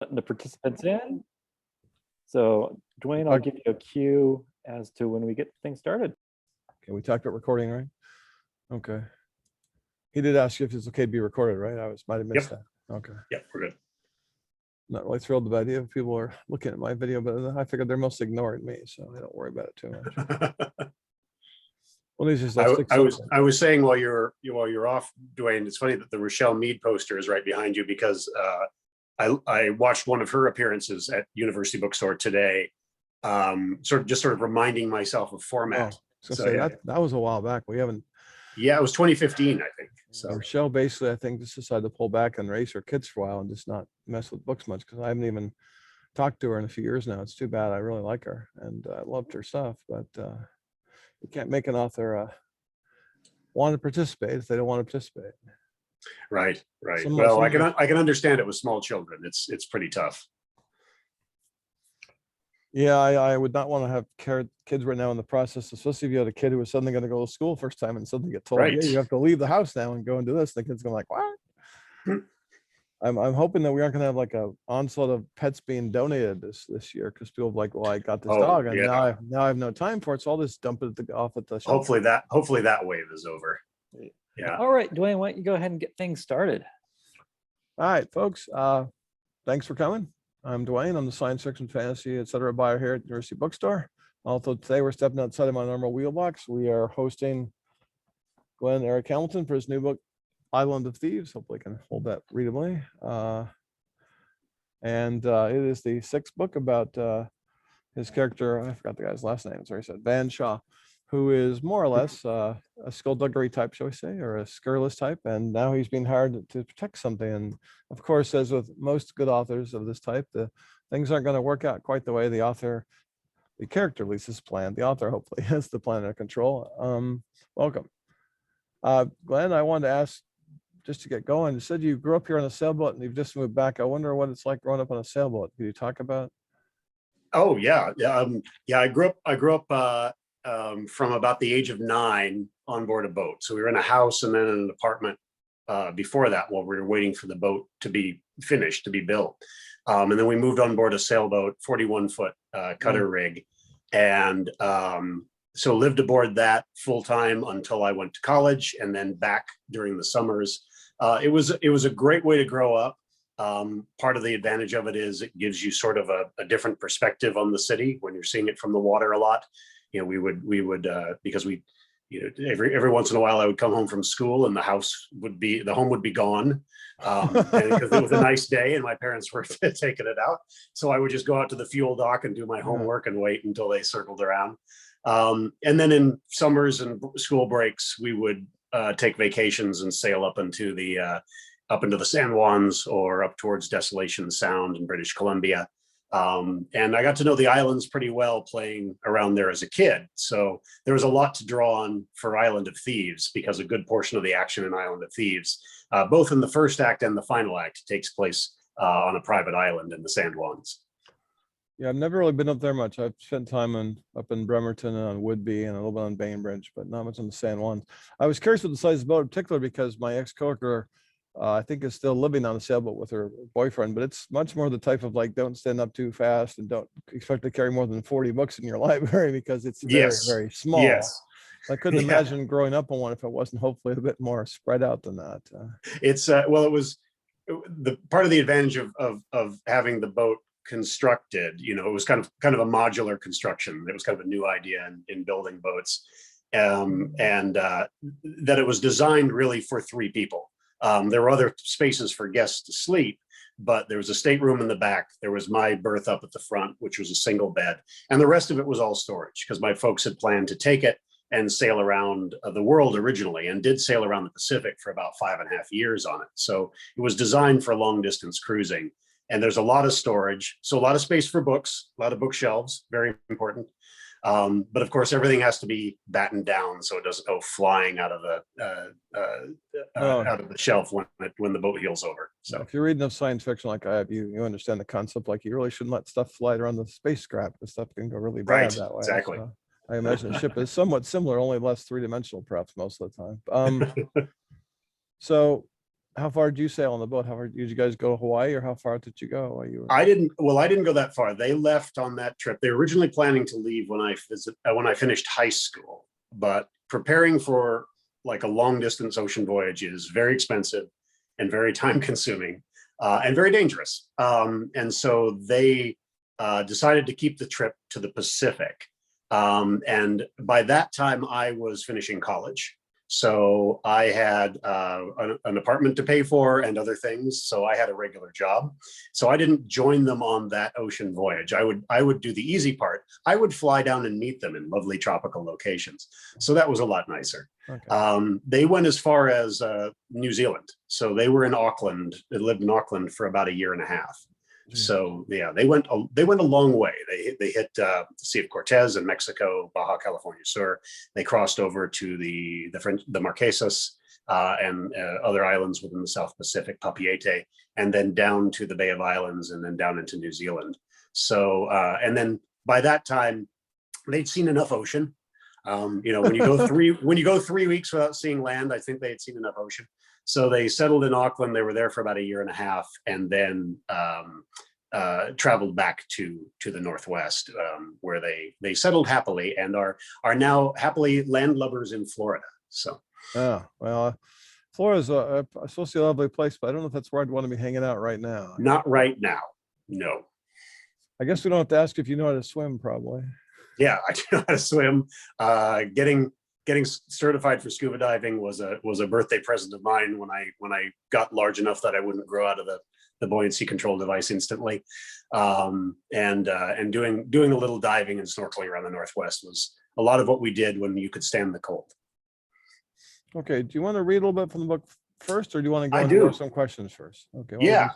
letting the participants in. So Dwayne, I'll give you a cue as to when we get things started. Okay, we talked about recording, right? Okay. He did ask you if it's okay to be recorded, right? Might have missed that. Okay. Yep, we're good. Not really thrilled about the idea if people are looking at my video, but I figured they're mostly ignoring me, so I don't worry about it too much. Well, these just I was saying while you're off, Dwayne, it's funny that the Rochelle Mead poster is right behind you because I watched one of her appearances at University Bookstore today, sort of reminding myself of format. That was a while back. We haven't. Yeah, it was 2015, I think. So Rochelle basically, I think, just decided to pull back and raise her kids for a while and just not mess with books much because I haven't even talked to her in a few years now. It's too bad. I really like her and I loved her stuff, but you can't make an author want to participate if they don't want to participate. Right. Well, I can understand it with small children. It's pretty tough. Yeah, I would not want to have kids right now in the process, especially if you had a kid who was suddenly going to go to school first time and suddenly get told, yeah, you have to leave the house now and go and do this. The kid's going like, what? I'm hoping that we aren't going to have like a onslaught of pets being donated this year because people are like, well, I got this dog and now I have no time for it, so I'll just dump it off at the shelter. Hopefully that wave is over. Yeah. All right, Dwayne, why don't you go ahead and get things started? All right, folks. Thanks for coming. I'm Dwayne. I'm the science fiction, fantasy, etc. buyer here at University Bookstore. Although today we're stepping outside of my normal wheelbox. We are hosting Glen Erik Hamilton for his new book, Island of Thieves. Hopefully I can hold that readably. And it is the 6th book about his character. I forgot the guy's last name. Sorry, I said Van Shaw, who is more or less a skullduggery type, shall we say, or a scurrilous type. And now he's being hired to protect something. And of course, as with most good authors of this type, the things aren't going to work out quite the way the character at least has planned. The author hopefully has the plan under control. Welcome. Glenn, I wanted to ask, just to get going, you said you grew up here on a sailboat and you've just moved back. I wonder what it's like growing up on a sailboat. Can you talk about? Oh yeah. I grew up from about the age of 9 on board a boat. So we were in a house and then in an apartment before that while we were waiting for the boat to be finished, to be built. And then we moved on board a sailboat, 41-foot cutter rig. And so lived aboard that full time until I went to college and then back during the summers. It was a great way to grow up. Part of the advantage of it is it gives you sort of a different perspective on the city when you're seeing it from the water a lot. You know, we would because we, you know, every once in a while I would come home from school and the home would be gone, and because it was a nice day and my parents were taking it out. So I would just go out to the fuel dock and do my homework and wait until they circled around. And then in summers and school breaks, we would take vacations and sail up into the San Juans or up towards Desolation Sound in British Columbia. And I got to know the islands pretty well playing around there as a kid. So there was a lot to draw on for Island of Thieves because a good portion of the action in Island of Thieves, both in the first act and the final act, takes place on a private island in the San Juans. Yeah, I've never really been up there much. I've spent time up in Bremerton and on Whidbey and a little bit on Bainbridge, but not much on the San Juans. I was curious with the size of the boat in particular because my ex-coworker, I think, is still living on a sailboat with her boyfriend, but it's much more the type of like, don't stand up too fast and don't expect to carry more than 40 books in your library because it's very, very small. Yes. I couldn't imagine growing up on one if it wasn't hopefully a bit more spread out than that. It's well, it was the part of the advantage of having the boat constructed. You know, it was kind of a modular construction. It was kind of a new idea in building boats, and that it was designed really for 3 people. There were other spaces for guests to sleep, but there was a stateroom in the back. There was my berth up at the front, which was a single bed. And the rest of it was all storage because my folks had planned to take it and sail around the world originally and did sail around the Pacific for about 5.5 years on it. So it was designed for long distance cruising. And there's a lot of storage. So a lot of space for books, a lot of bookshelves, very important. But of course, everything has to be battened down so it doesn't go flying out of the shelf when the boat heels over. So if you read enough science fiction like I have, you understand the concept. Like you really shouldn't let stuff fly around the spacecraft because stuff can go really bad that way. Exactly. So I imagine the ship is somewhat similar, only less 3-dimensional, perhaps most of the time. So How far did you sail on the boat? How far did you guys go to Hawaii, or how far did you go while you were? I didn't go that far. They left on that trip. They were originally planning to leave when I finished high school, but preparing for like a long distance ocean voyage is very expensive and very time consuming and very dangerous. And so they decided to keep the trip to the Pacific. And by that time I was finishing college. So I had an apartment to pay for and other things. So I had a regular job. So I didn't join them on that ocean voyage. I would do the easy part. I would fly down and meet them in lovely tropical locations. So that was a lot nicer. Okay. They went as far as New Zealand. So they were in Auckland. They lived in Auckland for about a year and a half. So yeah, they went a long way. They hit the Sea of Cortez in Mexico, Baja California Sur. They crossed over to the Marquesas and other islands within the South Pacific, Papeete, and then down to the Bay of Islands, and then down into New Zealand. So and then by that time, they'd seen enough ocean. When you go 3 weeks without seeing land, I think they had seen enough ocean. So they settled in Auckland. They were there for about a year and a half, and then traveled back to the Northwest, where they settled happily and are now happily landlubbers in Florida. So, oh well, Florida's supposed to be a lovely place, but I don't know if that's where I'd want to be hanging out right now. not right now. No. I guess we don't have to ask if you know how to swim, probably. Yeah, I do know how to swim. Getting certified for scuba diving was a birthday present of mine when I got large enough that I wouldn't grow out of the buoyancy control device instantly. And doing a little diving and snorkeling around the Northwest was a lot of what we did when you could stand the cold. Okay, do you want to read a little bit from the book first, or do you want to go I into do. some questions first? Okay. Yeah.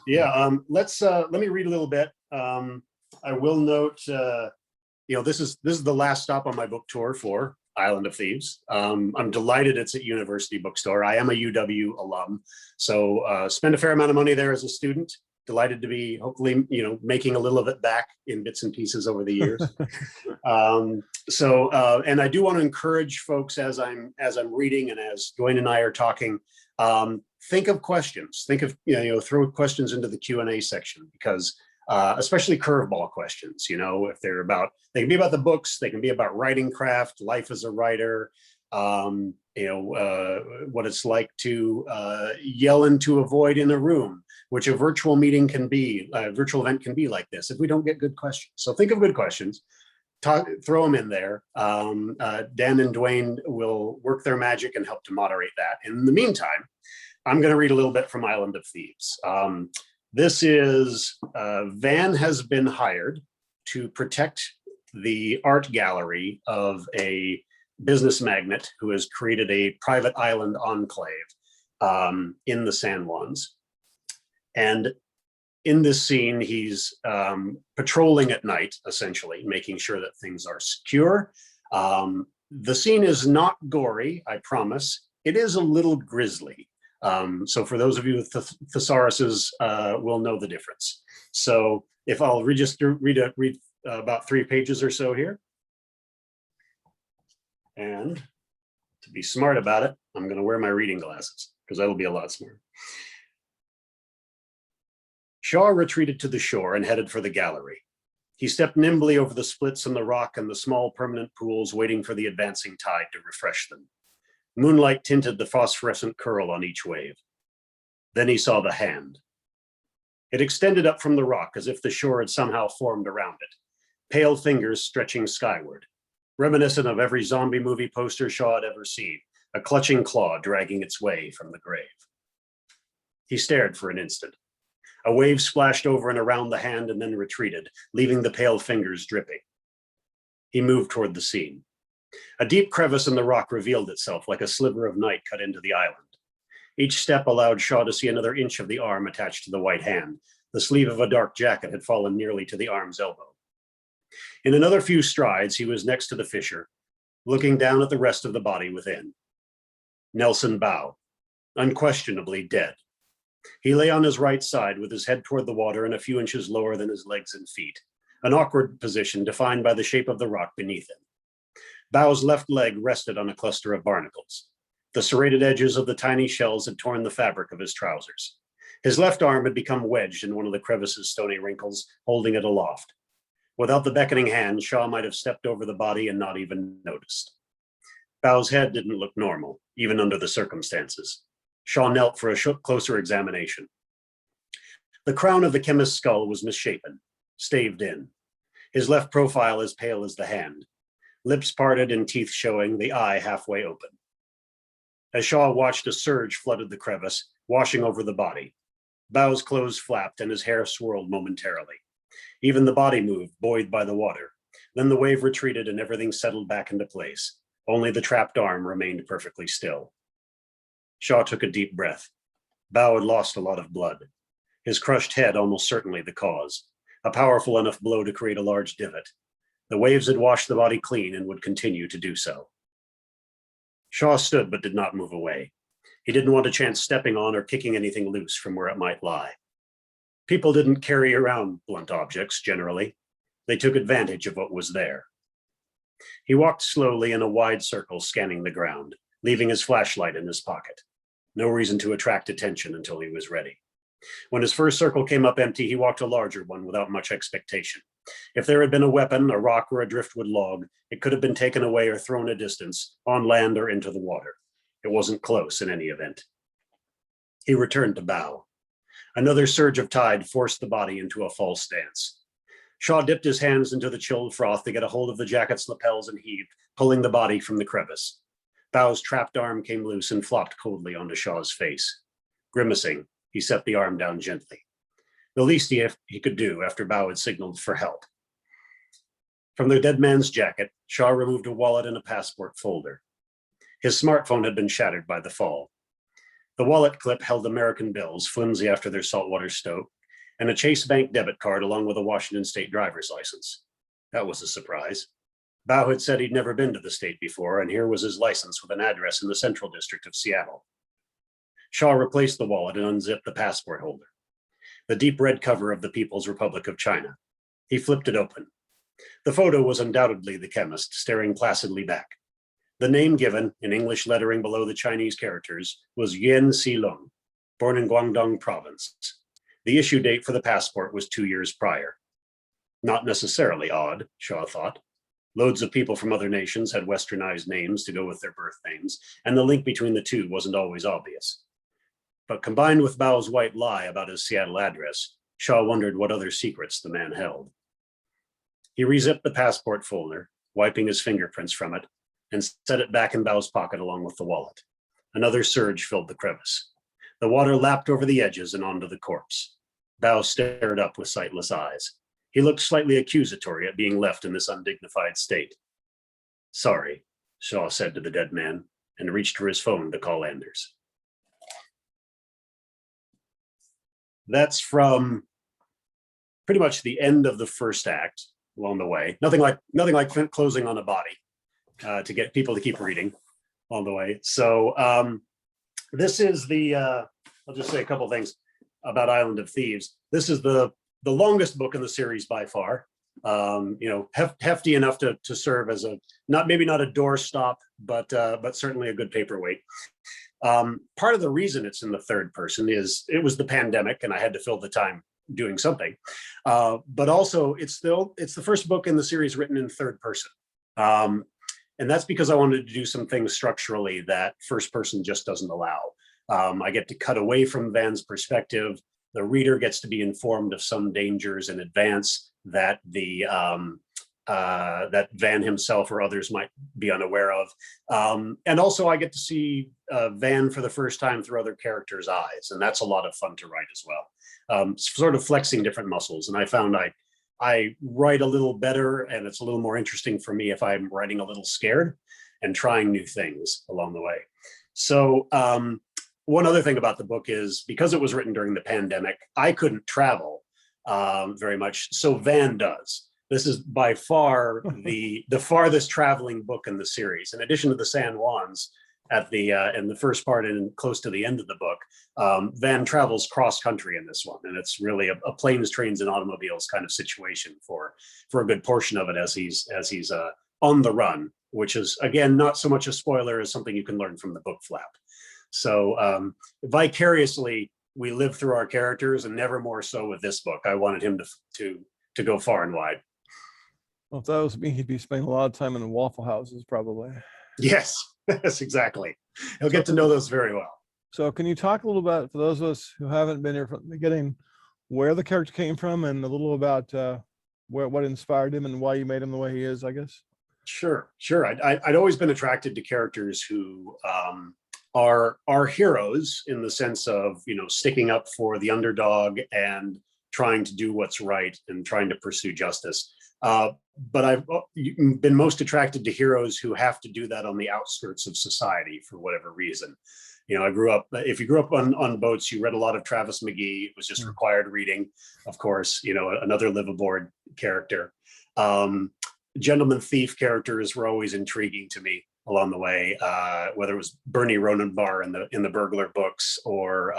Let me read a little bit. I will note, this is the last stop on my book tour for Island of Thieves. I'm delighted it's at University Bookstore. I am a UW alum, so spent a fair amount of money there as a student. Delighted to be hopefully, making a little of it back in bits and pieces over the years. And I do want to encourage folks as I'm reading and as Dwayne and I are talking, think of questions. Think of, throw questions into the Q&A section, because especially curveball questions, if they can be about the books, they can be about writing craft, life as a writer, what it's like to yell into a void in a room, which a virtual meeting can be, a virtual event can be like this if we don't get good questions. So think of good questions, throw them in there. Dan and Dwayne will work their magic and help to moderate that. And in the meantime, I'm going to read a little bit from Island of Thieves. This is, Van has been hired to protect the art gallery of a business magnate who has created a private island enclave in the San Juans. And in this scene, he's patrolling at night, essentially, making sure that things are secure. The scene is not gory, I promise. It is a little grisly. So for those of you with thesauruses, will know the difference. So if I'll read about 3 pages or so here. And to be smart about it, I'm going to wear my reading glasses, because that'll be a lot smarter. Shaw retreated to the shore and headed for the gallery. He stepped nimbly over the splits in the rock and the small permanent pools, waiting for the advancing tide to refresh them. Moonlight tinted the phosphorescent curl on each wave. Then he saw the hand. It extended up from the rock as if the shore had somehow formed around it, pale fingers stretching skyward, reminiscent of every zombie movie poster Shaw had ever seen, a clutching claw dragging its way from the grave. He stared for an instant. A wave splashed over and around the hand and then retreated, leaving the pale fingers dripping. He moved toward the scene. A deep crevice in the rock revealed itself like a sliver of night cut into the island. Each step allowed Shaw to see another inch of the arm attached to the white hand. The sleeve of a dark jacket had fallen nearly to the arm's elbow. In another few strides, he was next to the fissure, looking down at the rest of the body within. Nelson Bow, unquestionably dead. He lay on his right side with his head toward the water and a few inches lower than his legs and feet, an awkward position defined by the shape of the rock beneath him. Bow's left leg rested on a cluster of barnacles. The serrated edges of the tiny shells had torn the fabric of his trousers. His left arm had become wedged in one of the crevice's stony wrinkles, holding it aloft. Without the beckoning hand, Shaw might have stepped over the body and not even noticed. Bau's head didn't look normal, even under the circumstances. Shaw knelt for a closer examination. The crown of the chemist's skull was misshapen, staved in. His left profile as pale as the hand, lips parted and teeth showing, the eye halfway open. As Shaw watched, a surge flooded the crevice, washing over the body. Bau's clothes flapped and his hair swirled momentarily. Even the body moved, buoyed by the water. Then the wave retreated and everything settled back into place. Only the trapped arm remained perfectly still. Shaw took a deep breath. Bau had lost a lot of blood. His crushed head almost certainly the cause. A powerful enough blow to create a large divot. The waves had washed the body clean and would continue to do so. Shaw stood but did not move away. He didn't want a chance stepping on or kicking anything loose from where it might lie. People didn't carry around blunt objects generally. They took advantage of what was there. He walked slowly in a wide circle, scanning the ground, leaving his flashlight in his pocket. No reason to attract attention until he was ready. When his first circle came up empty, he walked a larger one without much expectation. If there had been a weapon, a rock or a driftwood log, it could have been taken away or thrown a distance, on land or into the water. It wasn't close in any event. He returned to Bau. Another surge of tide forced the body into a false stance. Shaw dipped his hands into the chilled froth to get a hold of the jacket's lapels and heaved, pulling the body from the crevice. Bau's trapped arm came loose and flopped coldly onto Shaw's face. Grimacing, he set the arm down gently. The least he could do after Bau had signaled for help. From the dead man's jacket, Shaw removed a wallet and a passport folder. His smartphone had been shattered by the fall. The wallet clip held American bills, flimsy after their saltwater stoke, and a Chase Bank debit card along with a Washington State driver's license. That was a surprise. Bau had said he'd never been to the state before, and here was his license with an address in the Central District of Seattle. Shaw replaced the wallet and unzipped the passport holder. The deep red cover of the People's Republic of China. He flipped it open. The photo was undoubtedly the chemist, staring placidly back. The name given, in English lettering below the Chinese characters, was Yuan Xilong, born in Guangdong province. The issue date for the passport was 2 years prior. Not necessarily odd, Shaw thought. Loads of people from other nations had westernized names to go with their birth names, and the link between the two wasn't always obvious. But combined with Bau's white lie about his Seattle address, Shaw wondered what other secrets the man held. He rezipped the passport folder, wiping his fingerprints from it, and set it back in Bau's pocket along with the wallet. Another surge filled the crevice. The water lapped over the edges and onto the corpse. Bau stared up with sightless eyes. He looked slightly accusatory at being left in this undignified state. "Sorry," Shaw said to the dead man, and reached for his phone to call Anders. That's from pretty much the end of the first act along the way. Nothing like closing on a body to get people to keep reading on the way. So this is I'll just say a couple things about Island of Thieves. This is the longest book in the series by far. Hefty enough to serve as maybe not a doorstop, but certainly a good paperweight. Part of the reason it's in the third person is it was the pandemic and I had to fill the time doing something. But also it's the first book in the series written in third person. And that's because I wanted to do some things structurally that first person just doesn't allow. I get to cut away from Van's perspective. The reader gets to be informed of some dangers in advance that that Van himself or others might be unaware of. And also I get to see Van for the first time through other characters' eyes. And that's a lot of fun to write as well. Sort of flexing different muscles. And I found I write a little better and it's a little more interesting for me if I'm writing a little scared and trying new things along the way. So one other thing about the book is because it was written during the pandemic, I couldn't travel very much. So Van does. This is by far the farthest traveling book in the series. In addition to the San Juans at in the first part and close to the end of the book, Van travels cross country in this one, and it's really a planes, trains, and automobiles kind of situation for a good portion of it as he's on the run which is, again, not so much a spoiler as something you can learn from the book flap. So vicariously, we live through our characters, and never more so with this book. I wanted him to go far and wide. Well, if that was me, he'd be spending a lot of time in the Waffle Houses, probably. Yes, yes, exactly. He'll get to know those very well. So can you talk a little about, for those of us who haven't been here from the beginning, where the character came from, and a little about what inspired him and why you made him the way he is, I guess? Sure. I'd always been attracted to characters who are heroes, in the sense of, sticking up for the underdog and trying to do what's right and trying to pursue justice. But I've been most attracted to heroes who have to do that on the outskirts of society for whatever reason. If you grew up on boats, you read a lot of Travis McGee. It was just required reading, of course, another live aboard character. Gentleman thief characters were always intriguing to me along the way, whether it was Bernie Ronenbar in the burglar books, or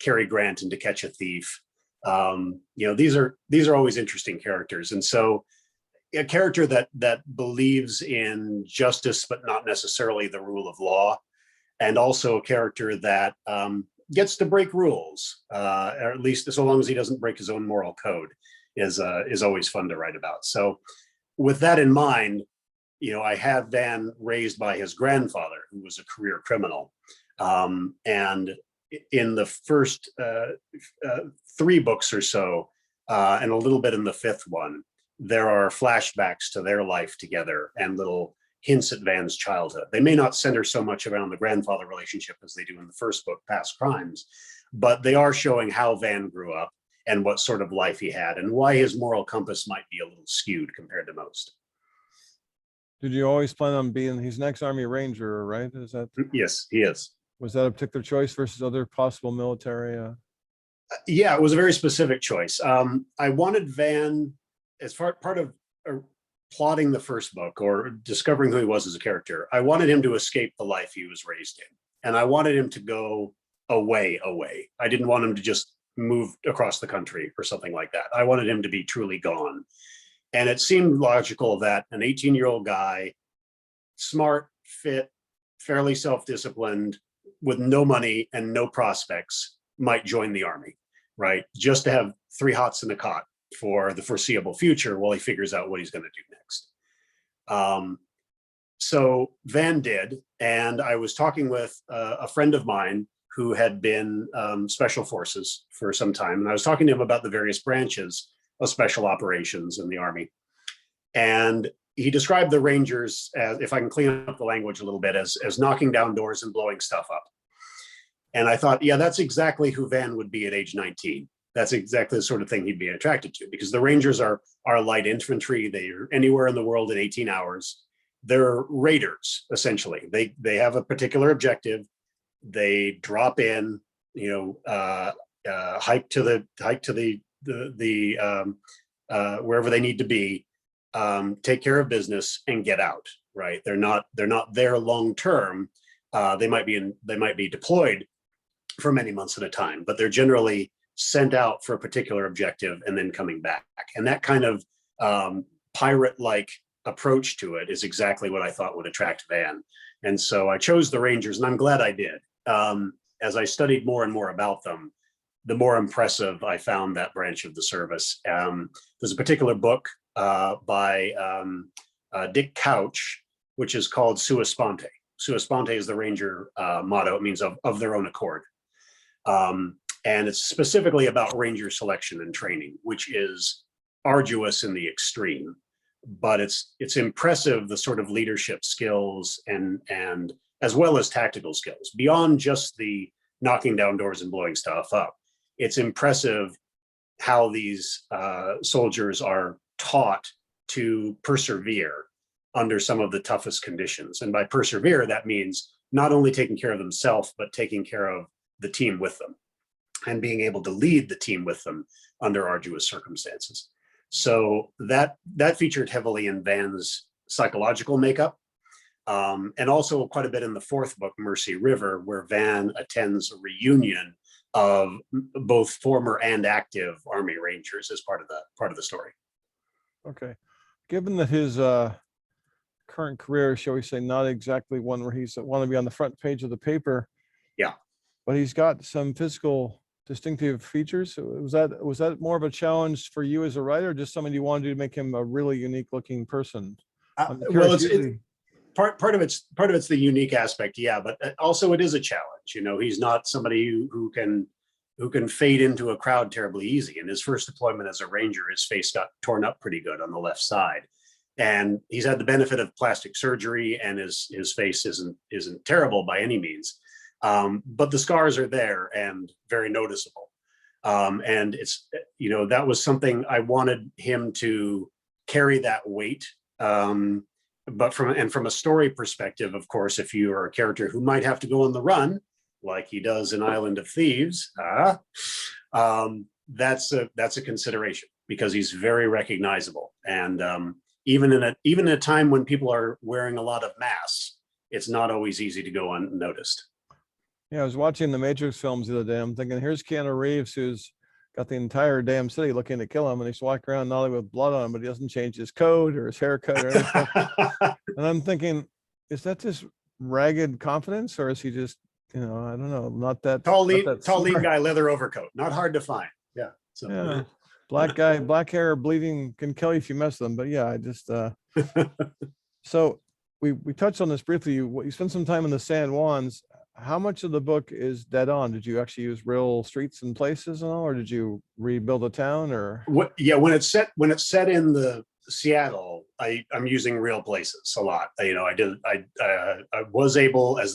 Cary Grant in To Catch a Thief. These are always interesting characters. And so a character that believes in justice, but not necessarily the rule of law, and also a character that gets to break rules, or at least so long as he doesn't break his own moral code, is always fun to write about. So with that in mind, I had Van raised by his grandfather, who was a career criminal. And in the first 3 books or so, and a little bit in the 5th one, there are flashbacks to their life together and little hints at Van's childhood. They may not center so much around the grandfather relationship as they do in the first book, Past Crimes, but they are showing how Van grew up and what sort of life he had, and why his moral compass might be a little skewed compared to most. Did you always plan on being, he's an ex-Army Ranger, right? Is that? Yes, he is. Was that a particular choice versus other possible military? Yeah, it was a very specific choice. I wanted Van, as part of plotting the first book or discovering who he was as a character, I wanted him to escape the life he was raised in. And I wanted him to go away. I didn't want him to just move across the country or something like that. I wanted him to be truly gone. And it seemed logical that an 18-year-old guy, smart, fit, fairly self-disciplined, with no money and no prospects, might join the army, right? Just to have 3 hots in the cot for the foreseeable future while he figures out what he's going to do next. So Van did, and I was talking with a friend of mine who had been special forces for some time, and I was talking to him about the various branches of special operations in the Army. And he described the Rangers as, if I can clean up the language a little bit, as knocking down doors and blowing stuff up. And I thought, yeah, that's exactly who Van would be at age 19. That's exactly the sort of thing he'd be attracted to, because the Rangers are light infantry. They are anywhere in the world in 18 hours. They're raiders, essentially. They have a particular objective. They drop in, hike to the wherever they need to be, take care of business, and get out. Right? They're not there long term. They might be deployed for many months at a time, but they're generally sent out for a particular objective and then coming back. And that kind of pirate-like approach to it is exactly what I thought would attract Van. And so I chose the Rangers, and I'm glad I did. As I studied more and more about them, the more impressive I found that branch of the service. There's a particular book by Dick Couch, which is called Sua Sponte. Sua Sponte is the Ranger motto. It means of their own accord. And it's specifically about Ranger selection and training, which is arduous in the extreme. But it's impressive, the sort of leadership skills and as well as tactical skills, beyond just the knocking down doors and blowing stuff up. It's impressive how these soldiers are taught to persevere under some of the toughest conditions. And by persevere, that means not only taking care of themselves, but taking care of the team with them and being able to lead the team with them under arduous circumstances. So that featured heavily in Van's psychological makeup, and also quite a bit in the 4th book, Mercy River, where Van attends a reunion of both former and active Army Rangers as part of the story. Okay, given that his current career, shall we say, not exactly one where he's want to be on the front page of the paper. Yeah. But he's got some physical distinctive features. So was that more of a challenge for you as a writer, or just something you wanted to make him a really unique looking person? I'm Well, curious, usually- part of it's the unique aspect, yeah, but also it is a challenge. You know, he's not somebody who can fade into a crowd terribly easy. In his first deployment as a ranger, his face got torn up pretty good on the left side, and he's had the benefit of plastic surgery, and his face isn't terrible by any means, but the scars are there and very noticeable. And it's, you know, that was something I wanted him to carry that weight. But from a story perspective, of course, if you are a character who might have to go on the run, like he does in Island of Thieves, that's a consideration, because he's very recognizable. And even in a time when people are wearing a lot of masks, it's not always easy to go unnoticed. Yeah, I was watching the Matrix films the other day. I'm thinking, here's Keanu Reeves, who's got the entire damn city looking to kill him, and he's walking around not only with blood on him, but he doesn't change his coat or his haircut or anything. And I'm thinking, is that just ragged confidence, or is he just, you know, I don't know, not that tall lean smart. guy, leather overcoat, not hard to find. Yeah. So. Yeah, black guy, black hair, bleeding can kill you if you mess with them. But yeah, I just so we touched on this briefly. You spent some time in the San Juans. How much of the book is dead on? Did you actually use real streets and places and all, or did you rebuild a town? Or Yeah, when it's set in the Seattle, I'm using real places a lot. You know, I was able, as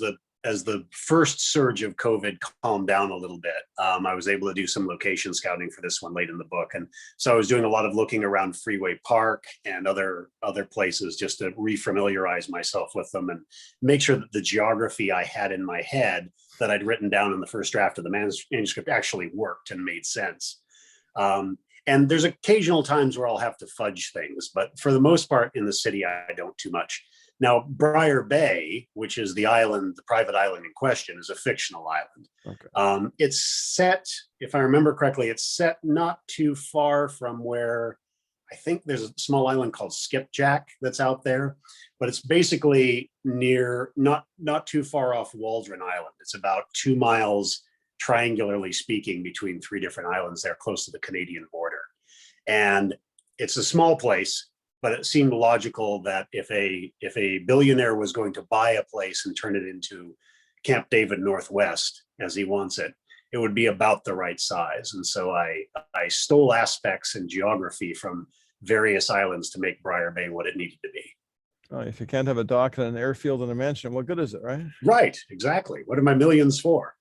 the first surge of COVID calmed down a little bit, I was able to do some location scouting for this one late in the book. And so I was doing a lot of looking around Freeway Park and other places just to refamiliarize myself with them and make sure that the geography I had in my head that I'd written down in the first draft of the manuscript actually worked and made sense. And there's occasional times where I'll have to fudge things, but for the most part in the city, I don't too much. Now, Briar Bay, which is the island, the private island in question, is a fictional island. Okay. It's set, if I remember correctly, it's set not too far from where I think there's a small island called Skipjack that's out there, but it's basically near, not too far off Waldron Island. It's about 2 miles, triangularly speaking, between 3 different islands there close to the Canadian border. And it's a small place, but it seemed logical that if a billionaire was going to buy a place and turn it into Camp David Northwest, as he wants it, it would be about the right size. And so I stole aspects and geography from various islands to make Briar Bay what it needed to be. If you can't have a dock and an airfield and a mansion, what good is it, right? Right, exactly. What are my millions for?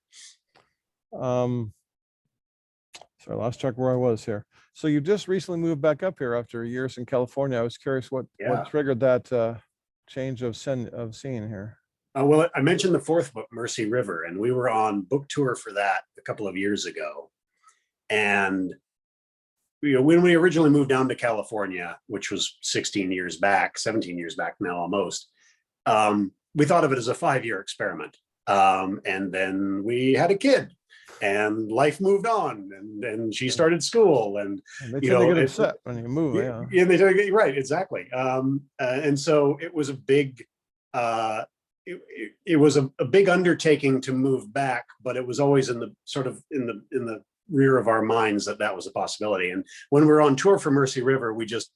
So I lost track where I was here. So you just recently moved back up here after years in California. I was curious what triggered that change of scene here. Well, I mentioned the 4th book, Mercy River, and we were on book tour for that a couple of years ago. And you know, when we originally moved down to California, which was 17 years back now almost, we thought of it as a 5-year experiment. And then we had a kid. And life moved on, and she started school, and they tend to get upset when you move. Yeah, they tend to get right, exactly. And so it was a big, it was a big undertaking to move back, but it was always in the rear of our minds that was a possibility. And when we were on tour for Mercy River, we just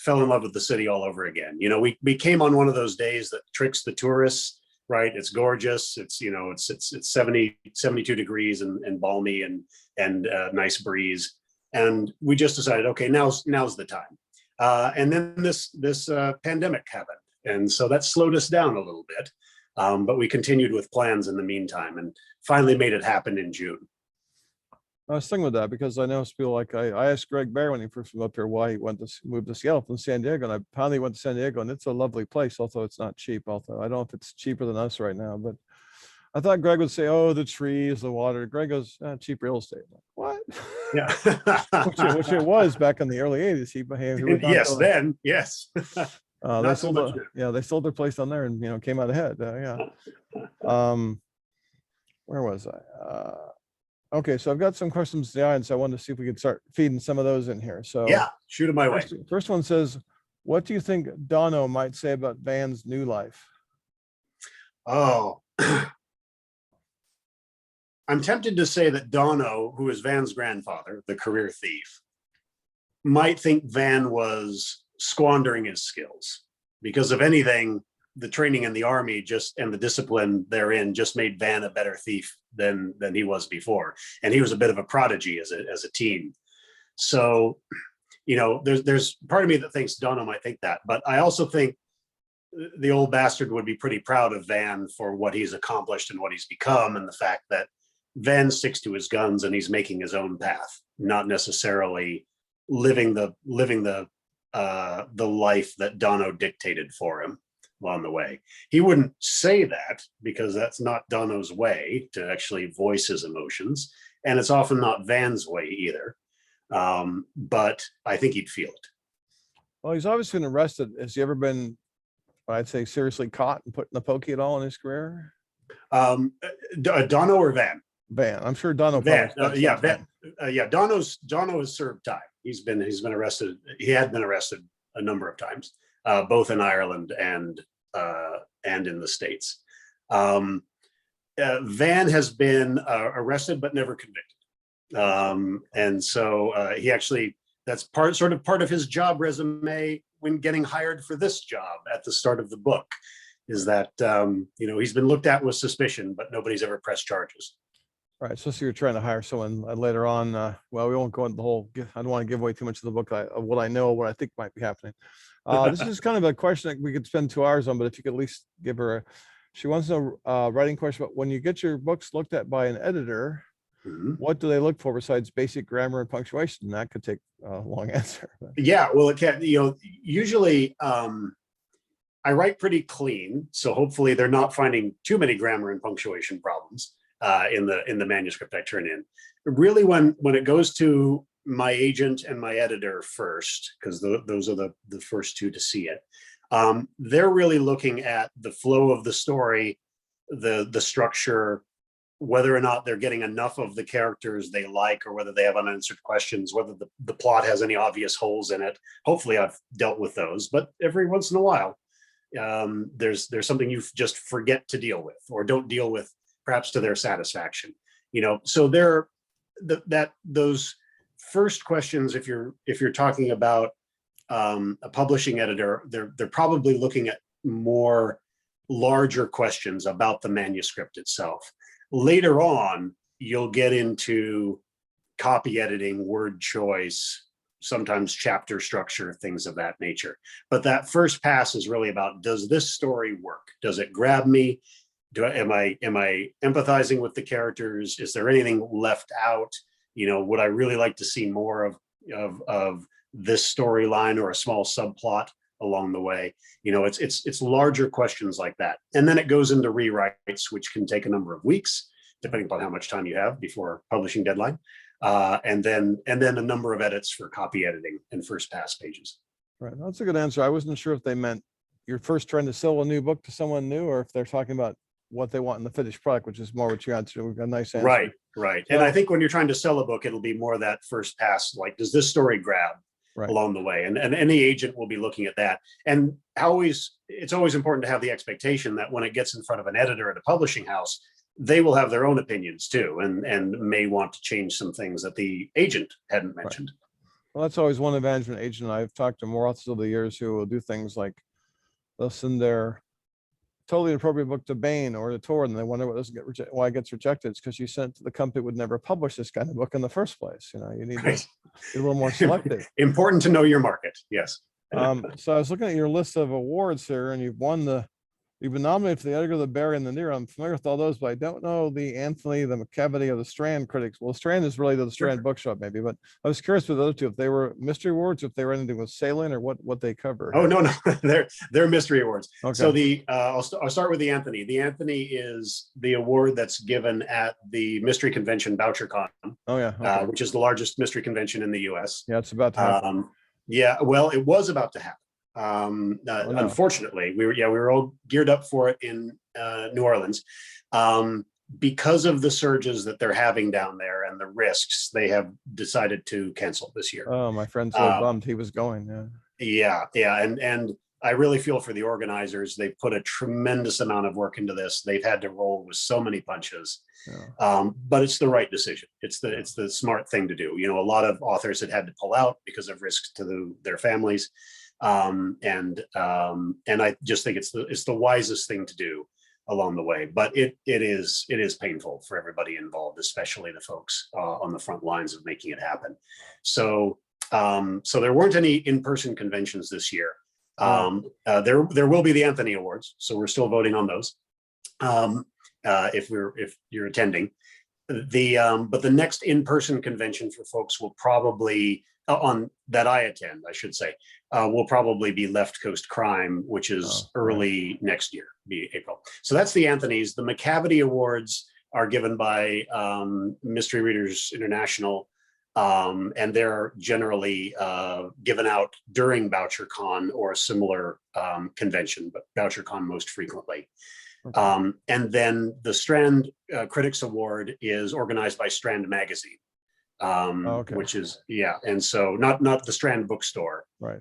fell in love with the city all over again. You know, we came on one of those days that tricks the tourists. Right, it's gorgeous. It's, you know, it's 72 degrees and balmy and nice breeze. And we just decided, okay, now's the time. And then this pandemic happened, and so that slowed us down a little bit. But we continued with plans in the meantime, and finally made it happen in June. I was thinking with that because I know people like I asked Greg Bear when he first moved up here why he wanted to move to Seattle from San Diego, and I finally went to San Diego, and it's a lovely place, although it's not cheap. Although I don't know if it's cheaper than us right now, but I thought Greg would say, "Oh, the trees, the water." Greg goes, "Cheap real estate." I'm like, what? Yeah, which it was back in the early '80s. He yes, then yes. They sold they sold their place down there and, you know, came out ahead. Where was I? Okay, so I've got some questions to the audience. I wanted to see if we could start feeding some of those in here. So yeah, shoot them my way. First one says, What do you think Dono might say about Van's new life? Oh, I'm tempted to say that Dono, who is Van's grandfather, the career thief, might think Van was squandering his skills, because if anything, the training in the army and the discipline therein just made Van a better thief than he was before. And he was a bit of a prodigy as a teen. So, there's part of me that thinks Dono might think that, but I also think the old bastard would be pretty proud of Van for what he's accomplished and what he's become, and the fact that Van sticks to his guns and he's making his own path, not necessarily living the life that Dono dictated for him along the way. He wouldn't say that because that's not Dono's way to actually voice his emotions, and it's often not Van's way either. But I think he'd feel it. Well, he's obviously been arrested. Has he ever been, I'd say, seriously caught and put in the pokey at all in his career? Dono or Van? Van. I'm sure Dono. Van. Dono has served time. He's been arrested. He had been arrested a number of times, both in Ireland and in the States. Van has been arrested but never convicted, and so he actually, that's part of his job resume when getting hired for this job at the start of the book, is that he's been looked at with suspicion, but nobody's ever pressed charges. Right. So you're trying to hire someone later on. Well, we won't go into the whole, I don't want to give away too much of the book of what I know, what I think might be happening. This is kind of a question that we could spend 2 hours on, but if you could at least give her she wants to know, writing question, but when you get your books looked at by an editor, what do they look for besides basic grammar and punctuation? That could take a long answer. Yeah, well, it can, usually I write pretty clean, so hopefully they're not finding too many grammar and punctuation problems in the manuscript I turn in. Really, when it goes to my agent and my editor first, because those are the first two to see it, they're really looking at the flow of the story, the structure, whether or not they're getting enough of the characters they like, or whether they have unanswered questions, whether the plot has any obvious holes in it. Hopefully I've dealt with those, but every once in a while, there's something you just forget to deal with, or don't deal with perhaps to their satisfaction. So those first questions, if you're talking about a publishing editor, they're probably looking at more larger questions about the manuscript itself. Later on, you'll get into copy editing, word choice, sometimes chapter structure, things of that nature. But that first pass is really about, does this story work? Does it grab me? Am I empathizing with the characters? Is there anything left out? Would I really like to see more of this storyline or a small subplot along the way? It's larger questions like that. And then it goes into rewrites, which can take a number of weeks, depending upon how much time you have before publishing deadline. And then a number of edits for copy editing and first pass pages. Right. That's a good answer. I wasn't sure if they meant you're first trying to sell a new book to someone new, or if they're talking about what they want in the finished product, which is more what you answered. A nice answer. Right. And I think when you're trying to sell a book, it'll be more that first pass, like, does this story grab along the way? And any agent will be looking at that. And it's always important to have the expectation that when it gets in front of an editor at a publishing house, they will have their own opinions too, and may want to change some things that the agent hadn't mentioned. Right. Well, that's always one advantage of an agent. I've talked to more authors over the years who will do things like they'll send their totally inappropriate book to Bain or to Tor, and they wonder why it gets rejected. It's because you sent it to the company would never publish this kind of book in the first place. You need to be a little more selective. Important to know your market. Yes. So I was looking at your list of awards here, and you've been nominated for the Edgar, the Barry, and the Nero. I'm familiar with all those, but I don't know the Anthony, the McCavity, or the Strand critics. Well, Strand is related to the Strand Bookshop, maybe, but I was curious with the other two, if they were mystery awards, if they were anything with sailing, or what they cover. Oh, no, they're mystery awards. Okay. So I'll start with the Anthony. The Anthony is the award that's given at the Mystery Convention VoucherCon. Oh yeah, okay. Which is the largest mystery convention in the U.S. Yeah, it's about to happen. Yeah, well, it was about to happen. Unfortunately, we were all geared up for it in New Orleans. Because of the surges that they're having down there and the risks, they have decided to cancel this year. Oh, my friend's so bummed he was going. Yeah, and I really feel for the organizers. They've put a tremendous amount of work into this. They've had to roll with so many punches, but it's the right decision. It's the smart thing to do. A lot of authors had to pull out because of risks to their families, and I just think it's the wisest thing to do along the way. But it is painful for everybody involved, especially the folks on the front lines of making it happen. So there weren't any in-person conventions this year. There will be the Anthony Awards, so we're still voting on those. If you're attending, but the next in-person convention for folks will probably on that I attend, I should say, will probably be Left Coast Crime, which is early next year, be April. So that's the Anthony's. The McCavity Awards are given by Mystery Readers International. And they're generally given out during BoucherCon or a similar convention, but BoucherCon most frequently. Okay. And then the Strand Critics Award is organized by Strand Magazine, which is, and so not the Strand bookstore, right?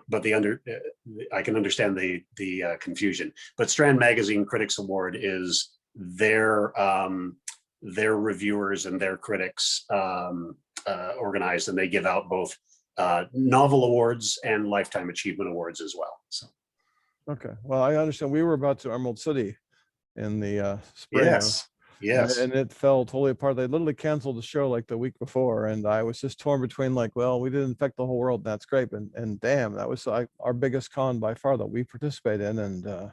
But I can understand the confusion. But Strand Magazine Critics Award is their reviewers and their critics organized, and they give out both novel awards and lifetime achievement awards as well. So, okay, well, I understand. We were about to Emerald City in the spring. Yes, and it fell totally apart. They literally canceled the show like the week before, and I was just torn between like, well, we didn't affect the whole world, that's great, and damn, that was our biggest con by far that we participate in, and a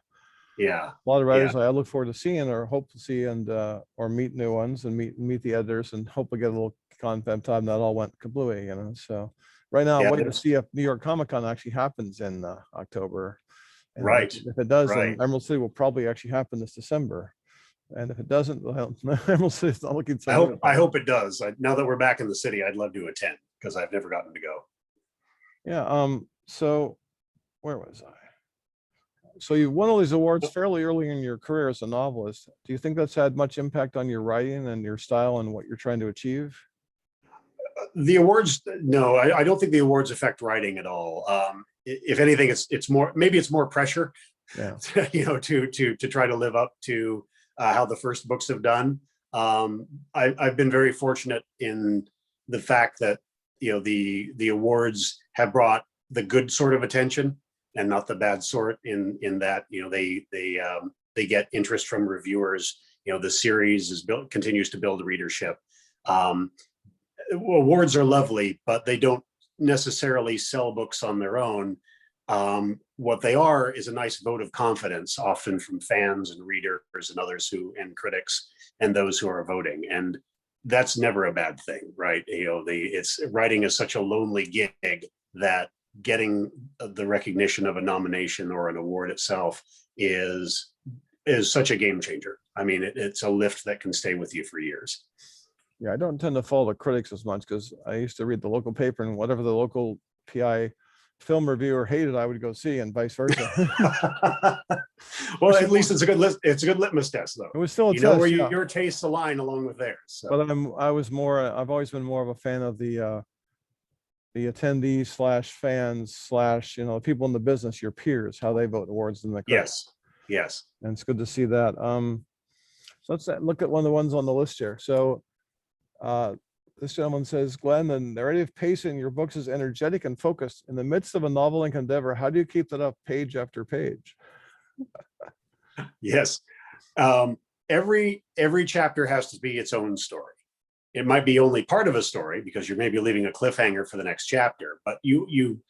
lot of writers I look forward to seeing or hope to see, and or meet new ones and meet the editors and hopefully get a little content time. That all went kablooey, so right now I'm waiting to see if New York Comic Con actually happens in October, and if it does, then Emerald City will probably actually happen this December, and if it doesn't, well, Emerald City's not looking so I hope it does. Now that we're back in the city, I'd love to attend because I've never gotten to go. So where was I? So you won all these awards fairly early in your career as a novelist. Do you think that's had much impact on your writing and your style and what you're trying to achieve? The awards, no, I don't think the awards affect writing at all. If anything, it's more pressure, to try to live up to how the first books have done. I've been very fortunate in the fact that the awards have brought the good sort of attention and not the bad sort. In that they get interest from reviewers. The series continues to build readership. Awards are lovely, but they don't necessarily sell books on their own. What they are is a nice vote of confidence, often from fans and readers and others and critics and those who are voting. And that's never a bad thing, right? Writing is such a lonely gig that getting the recognition of a nomination or an award itself is such a game changer. I mean, it's a lift that can stay with you for years. Yeah, I don't tend to follow the critics as much because I used to read the local paper, and whatever the local PI film reviewer hated, I would go see, and vice versa. Well, at least it's a good list. It's a good litmus test, though. It was still a test, where your tastes align along with theirs. So. But I've always been more of a fan of the attendees / fans / people in the business, your peers, how they vote awards in the critics. Yes. And it's good to see that. So let's look at one of the ones on the list here. So this gentleman says, Glenn, the narrative pace in your books is energetic and focused. In the midst of a novel-length endeavor, how do you keep that up page after page? Yes. Every chapter has to be its own story. It might be only part of a story because you're maybe leaving a cliffhanger for the next chapter, but you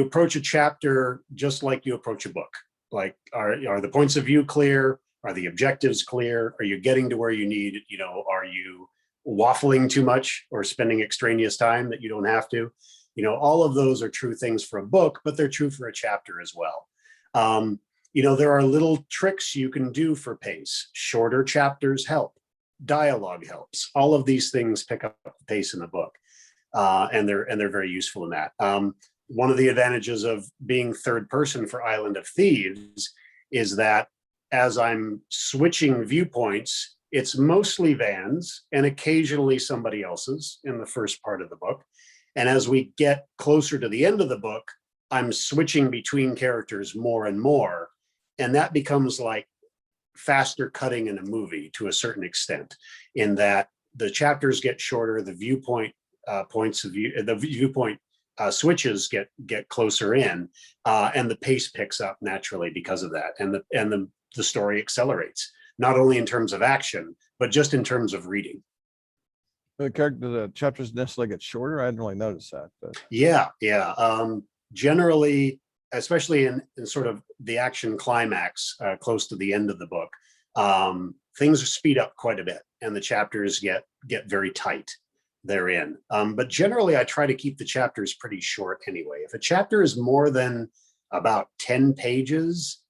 approach a chapter just like you approach a book. Like, are the points of view clear? Are the objectives clear? Are you getting to where you need? Are you waffling too much or spending extraneous time that you don't have to? All of those are true things for a book, but they're true for a chapter as well. There are little tricks you can do for pace. Shorter chapters help. Dialogue helps. All of these things pick up the pace in the book, and they're very useful in that. One of the advantages of being third person for Island of Thieves is that as I'm switching viewpoints, it's mostly Van's and occasionally somebody else's in the first part of the book. And as we get closer to the end of the book, I'm switching between characters more and more. And that becomes like faster cutting in a movie to a certain extent, in that the chapters get shorter, the viewpoint points of view, the viewpoint switches get closer in, and the pace picks up naturally because of that, and the story accelerates, not only in terms of action, but just in terms of reading. The chapters necessarily get shorter. I didn't really notice that, but Yeah. Generally, especially in sort of the action climax, close to the end of the book, things speed up quite a bit, and the chapters get very tight therein. But generally, I try to keep the chapters pretty short anyway. If a chapter is more than about 10 pages,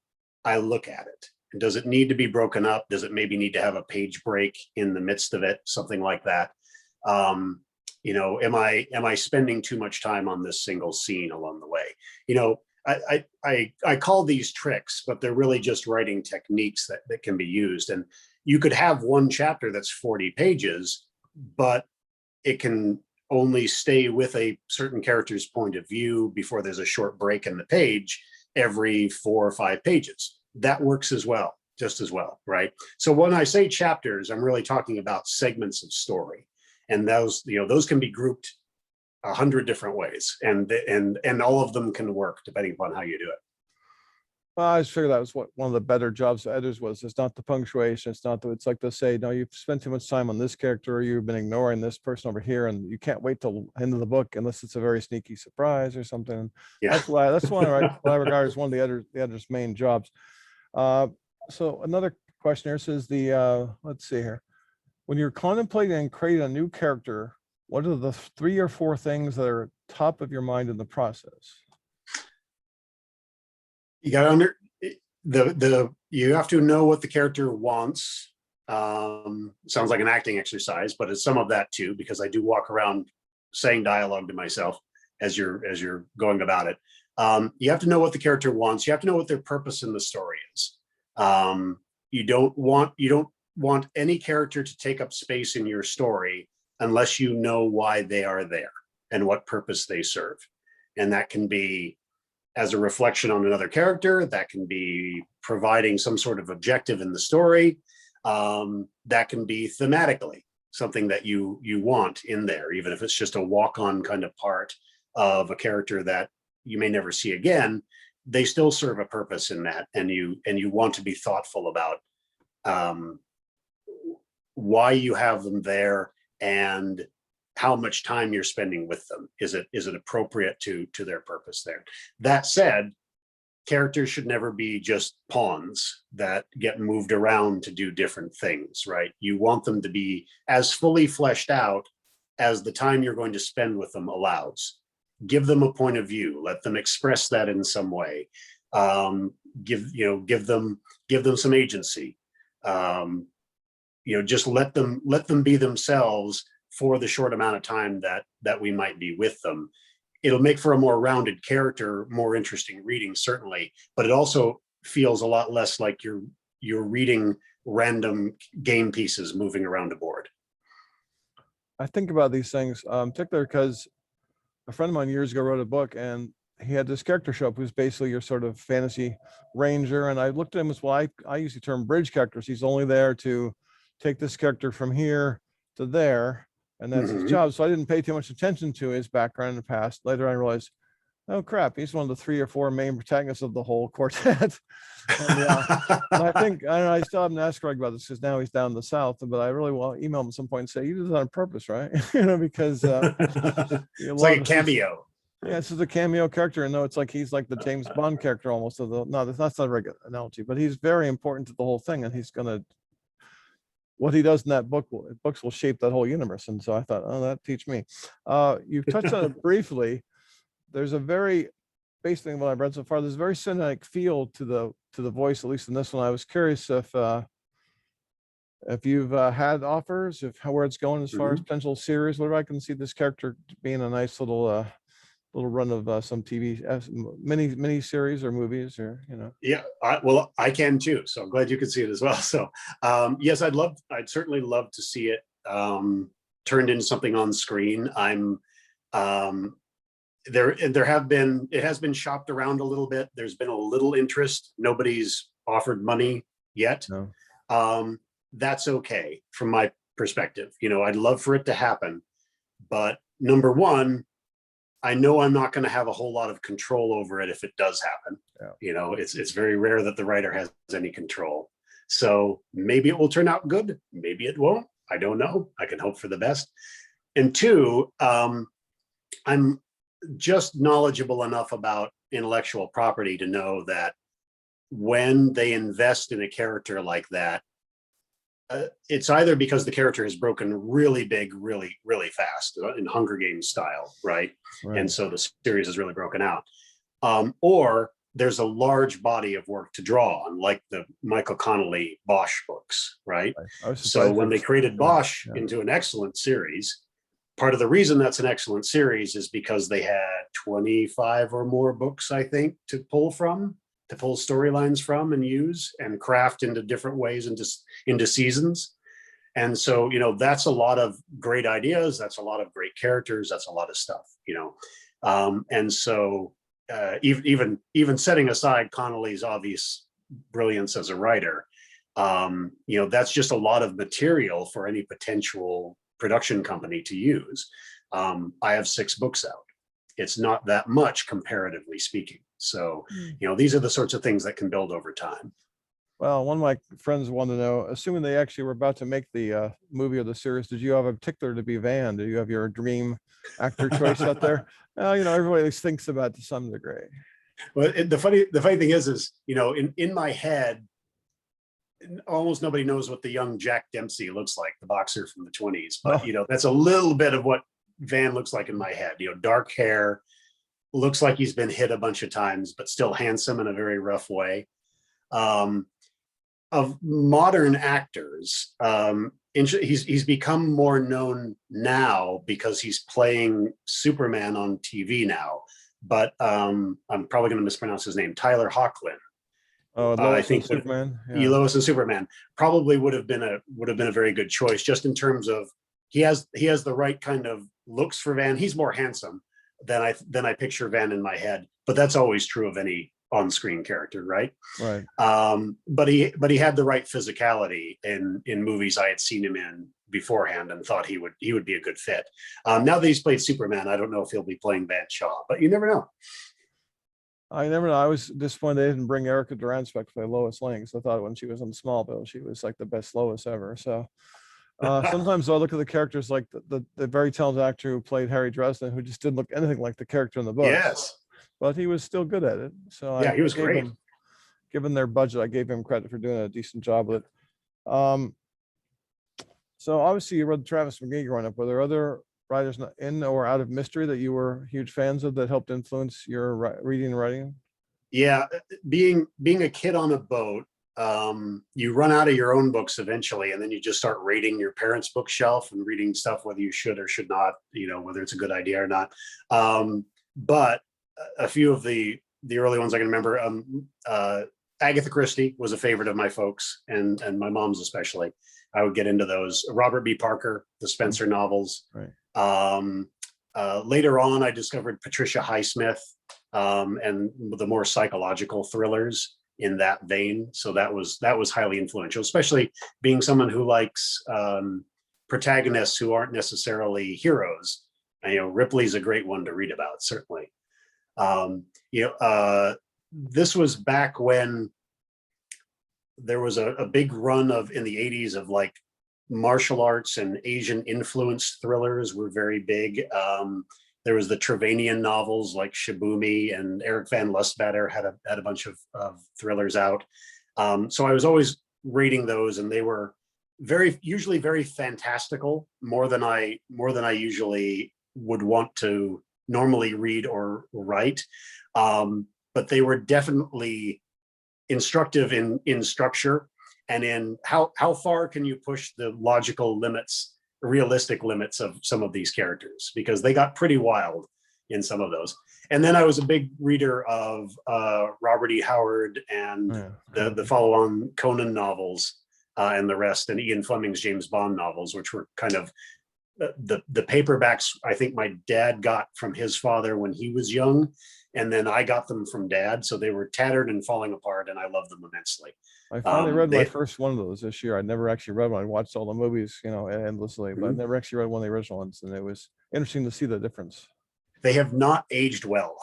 I look at it. And does it need to be broken up? Does it maybe need to have a page break in the midst of it? Something like that. Am I spending too much time on this single scene along the way? I call these tricks, but they're really just writing techniques that can be used. And you could have one chapter that's 40 pages, but it can only stay with a certain character's point of view before there's a short break in the page every 4 or 5 pages. That works as well, just as well, right? So when I say chapters, I'm really talking about segments of story. And those can be grouped 100 different ways, and all of them can work depending upon how you do it. well, I just figured that was what one of the better jobs of editors was. It's not the punctuation. It's like they'll say, no, you've spent too much time on this character, or you've been ignoring this person over here, and you can't wait till the end of the book unless it's a very sneaky surprise or something. Yeah. That's one what I regard as one of the editor's main jobs. So another question here says let's see here. When you're contemplating and creating a new character, what are the 3 or 4 things that are top of your mind in the process? You got you have to know what the character wants. Sounds like an acting exercise, but it's some of that too, because I do walk around saying dialogue to myself as you're going about it. You have to know what the character wants. You have to know what their purpose in the story is. You don't want any character to take up space in your story unless you know why they are there and what purpose they serve. And that can be as a reflection on another character, that can be providing some sort of objective in the story, that can be thematically something that you want in there, even if it's just a walk-on kind of part of a character that you may never see again. They still serve a purpose in that, and you want to be thoughtful about why you have them there and how much time you're spending with them. Is it appropriate to their purpose there? That said, characters should never be just pawns that get moved around to do different things, right? You want them to be as fully fleshed out as the time you're going to spend with them allows. Give them a point of view. Let them express that in some way. Give them some agency. Just let them be themselves for the short amount of time that we might be with them. It'll make for a more rounded character, more interesting reading, certainly, but it also feels a lot less like you're reading random game pieces moving around a board. I think about these things, particularly because a friend of mine years ago wrote a book, and he had this character show up who's basically your sort of fantasy ranger. And I looked at him as, well, I use the term bridge characters. He's only there to take this character from here to there, and that's his job. So I didn't pay too much attention to his background in the past. Later I realized, oh crap, he's one of the 3 or 4 main protagonists of the whole quartet. And I think I still haven't asked Greg about this because now he's down in the South, but I really want to email him at some point and say, you did it on purpose, right? Because it's like a cameo. Yeah, this is a cameo character, and no, it's like he's like the James Bond character almost. No, that's not a regular analogy, but he's very important to the whole thing, and he's gonna, what he does in that books will shape that whole universe. And so I thought, oh, that teach me. You've touched on it briefly. There's a very basic thing what I've read so far. There's a very cinematic feel to the voice, at least in this one. I was curious if you've had offers, where it's going as far as potential series. Whatever, I can see this character being a nice little run of some TV mini series or movies, or Yeah, I can too. So I'm glad you can see it as well. So yes, I'd certainly love to see it turned into something on screen. I'm it has been shopped around a little bit. There's been a little interest. Nobody's offered money yet. No. That's okay from my perspective. I'd love for it to happen, but number one, I know I'm not going to have a whole lot of control over it if it does happen. Yeah. It's very rare that the writer has any control. So maybe it will turn out good. Maybe it won't. I don't know. I can hope for the best. And two, I'm just knowledgeable enough about intellectual property to know that when they invest in a character like that, it's either because the character has broken really big, really, really fast in Hunger Games style, right? And so the series is really broken out. Or there's a large body of work to draw on, like the Michael Connelly Bosch books, right? So when they created Bosch into an excellent series, part of the reason that's an excellent series is because they had 25 or more books, I think, to pull storylines from and use and craft into different ways into seasons. And so, that's a lot of great ideas. That's a lot of great characters. That's a lot of stuff, and so even setting aside Connolly's obvious brilliance as a writer, that's just a lot of material for any potential production company to use. I have 6 books out. It's not that much comparatively speaking. So, these are the sorts of things that can build over time. Well, one of my friends wanted to know, assuming they actually were about to make the movie or the series, did you have a particular to be Van? Do you have your dream actor choice out there? Everybody always thinks about it to some degree. Well, the funny thing is, in my head, almost nobody knows what the young Jack Dempsey looks like, the boxer from the 20s. But, that's a little bit of what Van looks like in my head. Dark hair, looks like he's been hit a bunch of times, but still handsome in a very rough way. Of modern actors, he's become more known now because he's playing Superman on TV now. But I'm probably going to mispronounce his name, Tyler Hoechlin. Oh, I think Superman. Lois and Superman probably would have been a very good choice, just in terms of he has the right kind of looks for Van. He's more handsome than I picture Van in my head, but that's always true of any on-screen character, right? Right. But he had the right physicality in movies I had seen him in beforehand and thought he would be a good fit. Now that he's played Superman, I don't know if he'll be playing Van Shaw, but you never know. I never know. I was disappointed they didn't bring Erica Durance back to play Lois Lane, because I thought when she was on Smallville, she was like the best Lois ever. So sometimes I look at the characters like the very talented actor who played Harry Dresden, who just didn't look anything like the character in the books. Yes. But he was still good at it. So he was great. Given their budget, I gave him credit for doing a decent job with it. So obviously you read Travis McGee growing up. Were there other writers in or out of mystery that you were huge fans of that helped influence your reading and writing? Yeah, being a kid on a boat, you run out of your own books eventually, and then you just start raiding your parents' bookshelf and reading stuff whether you should or should not, whether it's a good idea or not. But a few of the early ones I can remember, Agatha Christie was a favorite of my folks and my mom's especially. I would get into those. Robert B. Parker, the Spencer novels. Right. Later on, I discovered Patricia Highsmith and the more psychological thrillers in that vein. So that was highly influential, especially being someone who likes protagonists who aren't necessarily heroes. Ripley's a great one to read about, certainly. This was back when there was a big run in the 80s of like martial arts and Asian influenced thrillers were very big. There was the Trevanian novels like Shibumi, and Eric Van Lustbader had a bunch of thrillers out. So I was always reading those, and they were usually very fantastical, more than I usually would want to normally read or write. But they were definitely instructive in structure and in how far can you push the logical limits, realistic limits of some of these characters, because they got pretty wild in some of those. And then I was a big reader of Robert E. Howard and the follow-on Conan novels and the rest, and Ian Fleming's James Bond novels, which were kind of the paperbacks I think my dad got from his father when he was young, and then I got them from dad. So they were tattered and falling apart, and I love them immensely. I finally read my first one of those this year. I never actually read one. I watched all the movies, endlessly, but I never actually read one of the original ones, and it was interesting to see the difference. They have not aged well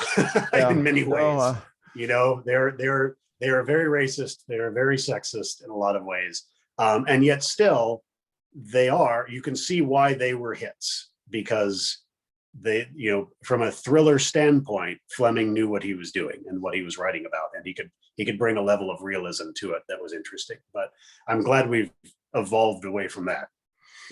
in many ways. They are very racist. They are very sexist in a lot of ways, and yet still, you can see why they were hits, because they, from a thriller standpoint, Fleming knew what he was doing and what he was writing about, and he could bring a level of realism to it that was interesting. But I'm glad we've evolved away from that.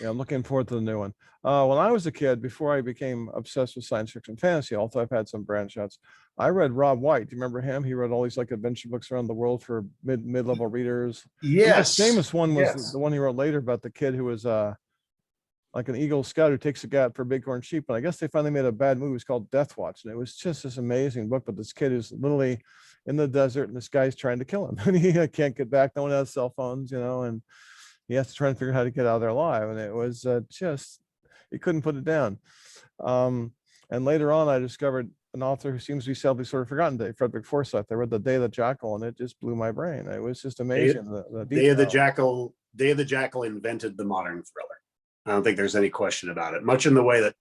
Yeah, I'm looking forward to the new one. When I was a kid, before I became obsessed with science fiction fantasy, although I've had some branch outs, I read Rob White. Do you remember him? He wrote all these like adventure books around the world for mid-level readers. Yes. The most famous one was the one he wrote later about the kid who was like an Eagle Scout who takes a guy out for bighorn sheep. And I guess they finally made a bad movie. It was called Death Watch. And it was just this amazing book. But this kid is literally in the desert, and this guy's trying to kill him. And he can't get back. No one has cell phones, and he has to try and figure out how to get out of there alive. And it was he couldn't put it down. And later on, I discovered an author who seems to be sadly sort of forgotten today, Frederick Forsyth. I read The Day of the Jackal, and it just blew my brain. It was just amazing. The Day of the Jackal invented the modern thriller. I don't think there's any question about it. Much in the way that,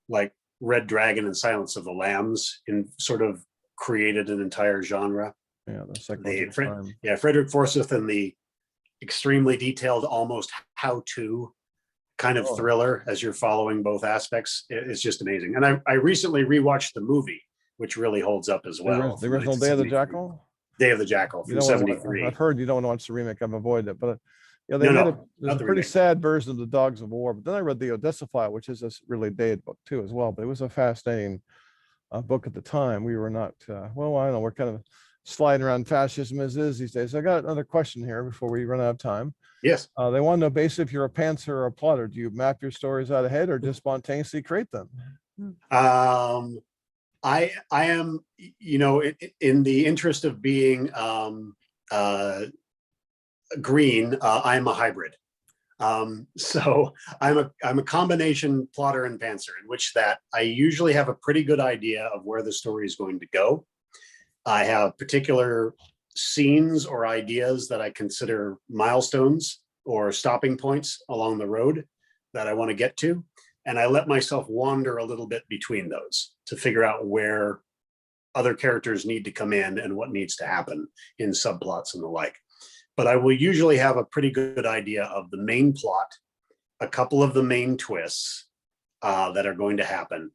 like, Red Dragon and Silence of the Lambs sort of created an entire genre. Yeah, Frederick Forsyth and the extremely detailed, almost how-to kind of thriller as you're following both aspects. It's just amazing. And I recently rewatched the movie, which really holds up as well. The original Day of the Jackal? Day of the Jackal from 73. I've heard you don't want to watch the remake. I've avoided it, but there's a pretty sad version of the Dogs of War. But then I read the Odessa File, which is a really dated book too as well. But it was a fascinating book at the time. We were not, I don't know, we're kind of sliding around fascism as is these days. I got another question here before we run out of time. Yes. They want to know basically if you're a pantser or a plotter. Do you map your stories out ahead or just spontaneously create them? I am, in the interest of being green, I'm a hybrid. So I'm a combination plotter and pantser, in which that I usually have a pretty good idea of where the story is going to go. I have particular scenes or ideas that I consider milestones or stopping points along the road that I want to get to. And I let myself wander a little bit between those to figure out where other characters need to come in and what needs to happen in subplots and the like. But I will usually have a pretty good idea of the main plot, a couple of the main twists that are going to happen.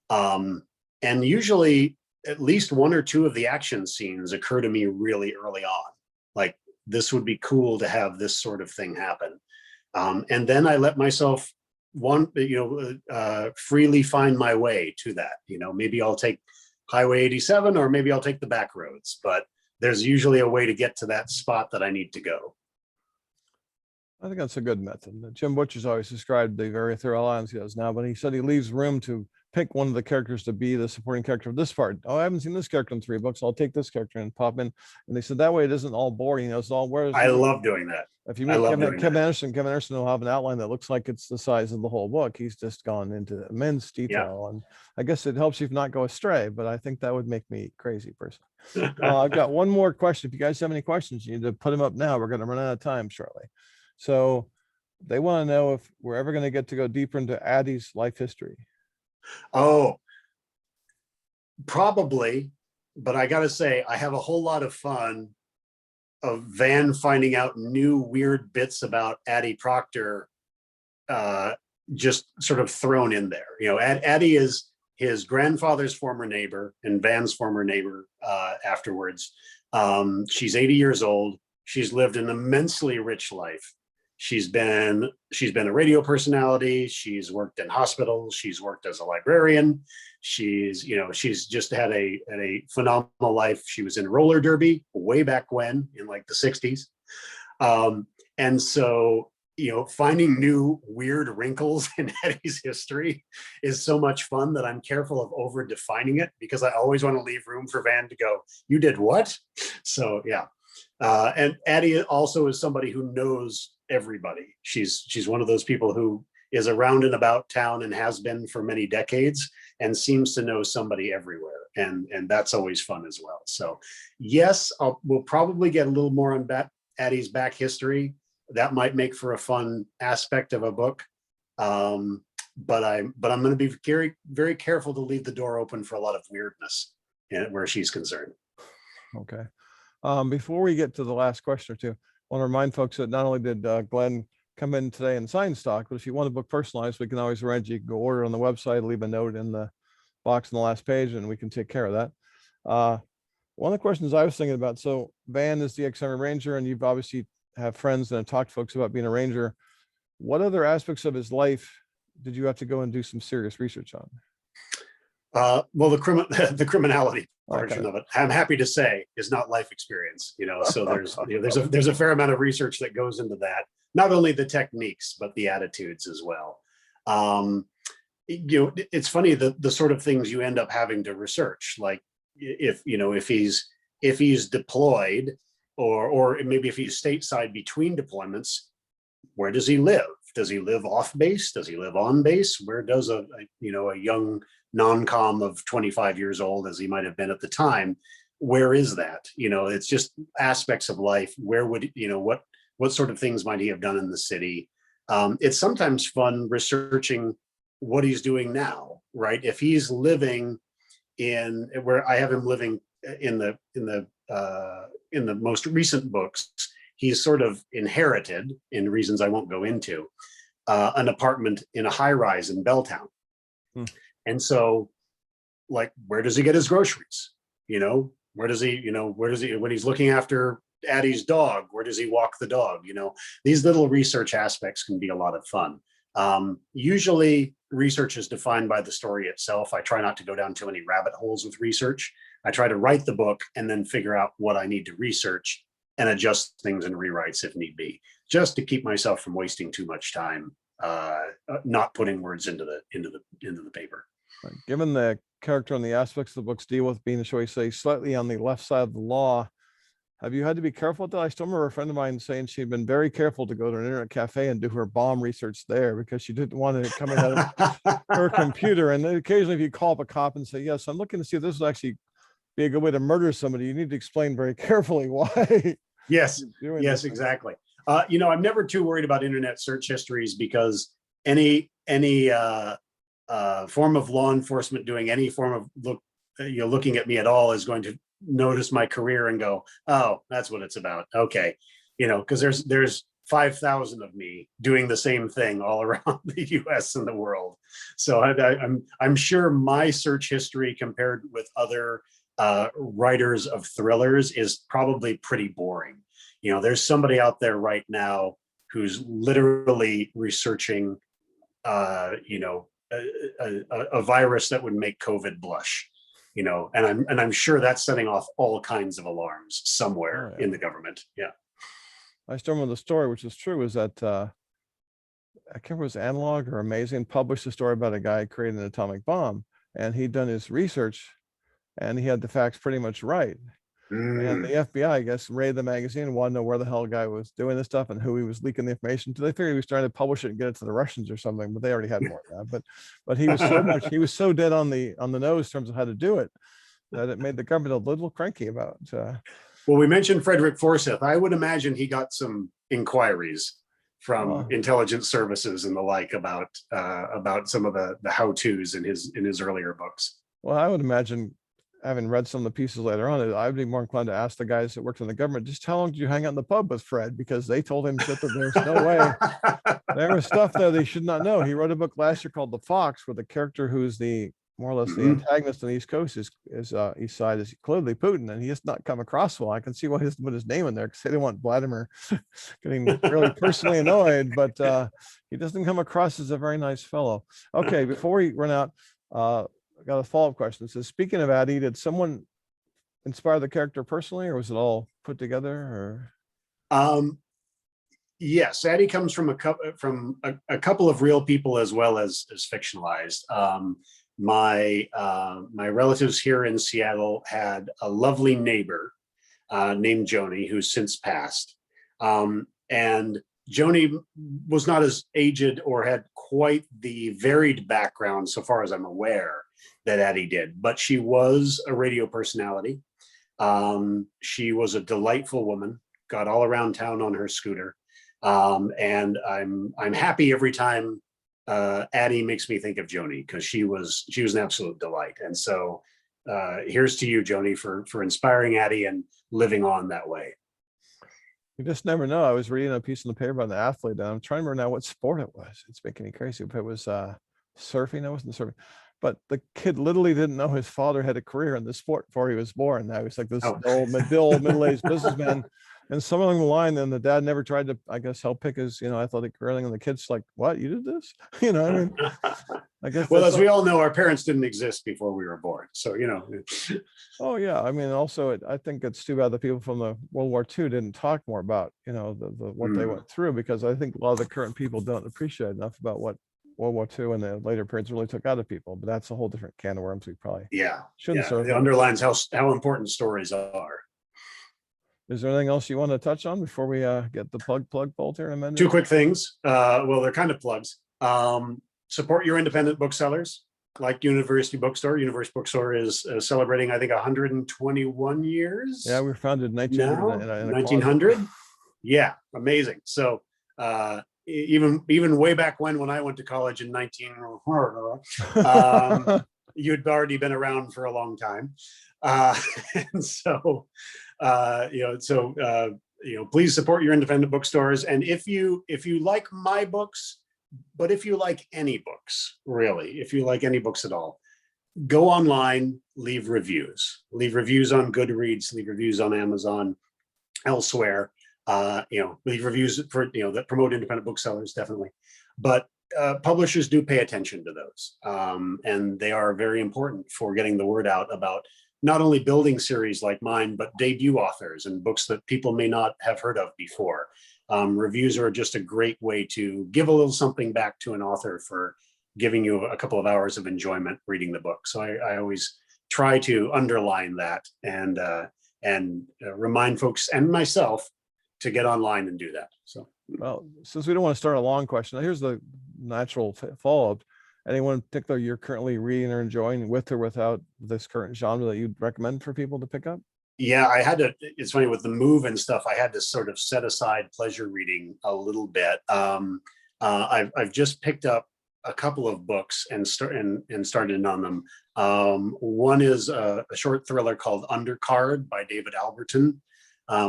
And usually at least one or two of the action scenes occur to me really early on. Like, this would be cool to have this sort of thing happen. And then I let myself freely find my way to that. Maybe I'll take Highway 87, or maybe I'll take the back roads, but there's usually a way to get to that spot that I need to go. I think that's a good method. Jim Butcher's always described the very thorough lines he does now, but he said he leaves room to pick one of the characters to be the supporting character of this part. Oh, I haven't seen this character in 3 books. I'll take this character and pop in. And they said that way it isn't all boring. It's all where. I love doing that. If you meet Kevin Anderson will have an outline that looks like it's the size of the whole book. He's just gone into immense detail. Yeah. And I guess it helps you not go astray, but I think that would make me crazy person. I've got one more question. If you guys have any questions, you need to put them up now. We're going to run out of time shortly. So they want to know if we're ever going to get to go deeper into Addie's life history. Oh, probably. But I got to say, I have a whole lot of fun of Van finding out new weird bits about Addie Proctor, just sort of thrown in there. Addie is his grandfather's former neighbor and Van's former neighbor afterwards. She's 80 years old. She's lived an immensely rich life. She's been a radio personality. She's worked in hospitals. She's worked as a librarian. She's just had a phenomenal life. She was in roller derby way back when, in like the 60s. And so, finding new weird wrinkles in Eddie's history is so much fun that I'm careful of over defining it, because I always want to leave room for Van to go, "You did what?" So yeah. And Addie also is somebody who knows everybody. She's one of those people who is around and about town and has been for many decades and seems to know somebody everywhere. And that's always fun as well. So yes, we'll probably get a little more on Addie's back history. That might make for a fun aspect of a book. But I'm going to be very, very careful to leave the door open for a lot of weirdness where she's concerned. Okay. Before we get to the last question or two, I want to remind folks that not only did Glenn come in today and sign stock, but if you want a book personalized, we can always arrange. You can go order on the website, leave a note in the box on the last page, and we can take care of that. One of the questions I was thinking about, so Van is the ex-Army Ranger, and you've obviously have friends and have talked to folks about being a Ranger. What other aspects of his life did you have to go and do some serious research on? Well, the criminality portion Okay. of it, I'm happy to say, is not life experience. So there's a fair amount of research that goes into that. Not only the techniques, but the attitudes as well. It's funny the sort of things you end up having to research, like if he's deployed, or maybe if he's stateside between deployments, where does he live? Does he live off base? Does he live on base? Where does a young non-com of 25 years old, as he might have been at the time, where is that? It's just aspects of life. Where would, what sort of things might he have done in the city? It's sometimes fun researching what he's doing now, right? If he's living in where I have him living in the most recent books, he's sort of inherited, in reasons I won't go into, an apartment in a high rise in Belltown. And so, like, where does he get his groceries? Where does he, when he's looking after Addie's dog, where does he walk the dog? These little research aspects can be a lot of fun. Usually research is defined by the story itself. I try not to go down too many rabbit holes with research. I try to write the book and then figure out what I need to research and adjust things and rewrites if need be, just to keep myself from wasting too much time, not putting words into the paper. Given the character and the aspects of the books deal with being, shall we say, slightly on the left side of the law, have you had to be careful with that? I still remember a friend of mine saying she'd been very careful to go to an internet cafe and do her bomb research there because she didn't want it coming out of her computer. And then occasionally if you call up a cop and say, yes, I'm looking to see if this will actually be a good way to murder somebody, you need to explain very carefully why. Yes, exactly. I'm never too worried about internet search histories, because any form of law enforcement doing any form of looking at me at all is going to notice my career and go, oh, that's what it's about. Okay. Because there's 5,000 of me doing the same thing all around the US and the world. So I'm sure my search history compared with other writers of thrillers is probably pretty boring. There's somebody out there right now who's literally researching a virus that would make COVID blush. And I'm sure that's setting off all kinds of alarms somewhere in the government. Yeah. I still remember the story, which is true, is that I can't remember if it was Analog or Amazing published a story about a guy creating an atomic bomb, and he'd done his research and he had the facts pretty much right. And the FBI, I guess, raided the magazine and wanted to know where the hell the guy was doing this stuff and who he was leaking the information to. They figured he was trying to publish it and get it to the Russians or something, but they already had more of that. But he was so dead on the nose in terms of how to do it that it made the government a little cranky about. Well, we mentioned Frederick Forsyth. I would imagine he got some inquiries from intelligence services and the like about some of the how-tos in his earlier books. Well, I would imagine, having read some of the pieces later on, I'd be more inclined to ask the guys that worked in the government, just how long did you hang out in the pub with Fred? Because they told him that there's no way. There was stuff there they should not know. He wrote a book last year called The Fox, where the character who's more or less the antagonist on the East Coast is East Side is clearly Putin, and he has not come across well. I can see why he put his name in there because they didn't want Vladimir getting really personally annoyed, but he doesn't come across as a very nice fellow. Okay, before we run out, I got a follow-up question. It says, speaking of Addie, did someone inspire the character personally, or was it all put together? Or yes, Addie comes from a couple of real people as well as fictionalized. My relatives here in Seattle had a lovely neighbor named Joni, who's since passed, and Joni was not as aged or had quite the varied background, so far as I'm aware, that Addie did, but she was a radio personality. She was a delightful woman, got all around town on her scooter. And I'm happy every time Addie makes me think of Joni, because she was an absolute delight. And so here's to you, Joni, for inspiring Addie and living on that way. You just never know. I was reading a piece in the paper about an athlete, and I'm trying to remember now what sport it was. It's making me crazy. If it was surfing, I wasn't surfing. But the kid literally didn't know his father had a career in this sport before he was born. Now he's like this old middle-aged businessman. And somewhere along the line, then the dad never tried to, I guess, help pick his, athletic career. And the kid's like, "What? You did this?" I mean, I guess. Well, as we all know, our parents didn't exist before we were born. So, Oh yeah, I mean, also, I think it's too bad the people from the World War II didn't talk more about, what they went through, because I think a lot of the current people don't appreciate enough about what World War II and the later periods really took out of people. But that's a whole different can of worms. We probably shouldn't. It underlines how important stories are. Is there anything else you want to touch on before we get the plug bolt here in a minute? Two quick things. Well, they're kind of plugs. Support your independent booksellers, like University Bookstore. University Bookstore is celebrating, I think, 121 years. Yeah, we were founded in 1900. 1900. Yeah, amazing. So even way back when I went to college in 1900, you'd already been around for a long time. And so please support your independent bookstores. And if you like my books, but if you like any books, really, if you like any books at all, go online, leave reviews on Goodreads, leave reviews on Amazon, elsewhere. Leave reviews for, that promote independent booksellers, definitely. But publishers do pay attention to those. And they are very important for getting the word out about not only building series like mine, but debut authors and books that people may not have heard of before. Reviews are just a great way to give a little something back to an author for giving you a couple of hours of enjoyment reading the book. So I always try to underline that and remind folks and myself to get online and do that. So, well, since we don't want to start a long question, here's the natural follow-up. Anyone in particular you're currently reading or enjoying, with or without this current genre, that you'd recommend for people to pick up? Yeah, it's funny, with the move and stuff, I had to sort of set aside pleasure reading a little bit. I've just picked up a couple of books and started on them. One is a short thriller called Undercard by David Alberton,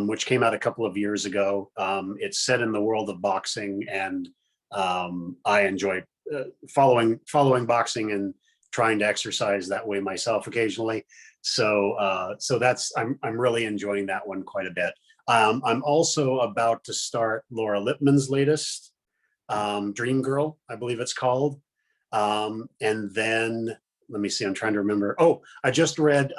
which came out a couple of years ago. It's set in the world of boxing, and I enjoy following boxing and trying to exercise that way myself occasionally. So I'm really enjoying that one quite a bit. I'm also about to start Laura Lippman's latest, Dream Girl, I believe it's called. And then let me see, I'm trying to remember. Oh, I just read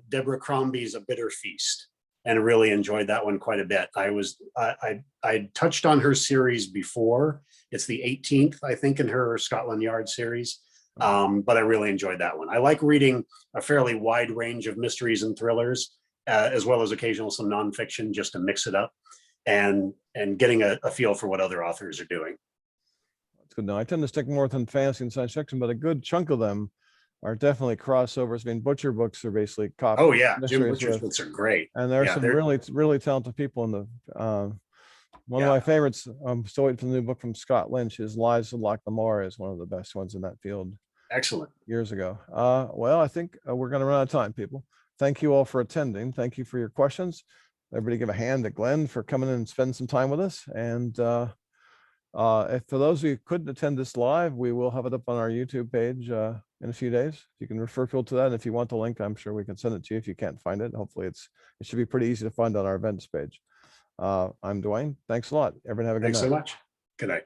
Deborah Crombie's A Bitter Feast, and really enjoyed that one quite a bit. I touched on her series before. It's the 18th, I think, in her Scotland Yard series. But I really enjoyed that one. I like reading a fairly wide range of mysteries and thrillers, as well as occasional some nonfiction, just to mix it up and getting a feel for what other authors are doing. That's good. Now, I tend to stick more with fantasy and science fiction, but a good chunk of them are definitely crossovers. I mean, Butcher books are basically copies. Oh yeah, Jim Butcher's books are great. And there are some really talented people in the one of my favorites. I'm still waiting for the new book from Scott Lynch. His Lives of Loch Lamar is one of the best ones in that field. Excellent. Years ago. Well, I think we're going to run out of time, people. Thank you all for attending. Thank you for your questions. Everybody give a hand to Glenn for coming in and spending some time with us. And if for those who couldn't attend this live, we will have it up on our YouTube page in a few days. You can refer people to that. And if you want the link, I'm sure we can send it to you if you can't find it. Hopefully it should be pretty easy to find on our events page. I'm Dwayne. Thanks a lot. Everyone have a good night. Thanks so much. Good night.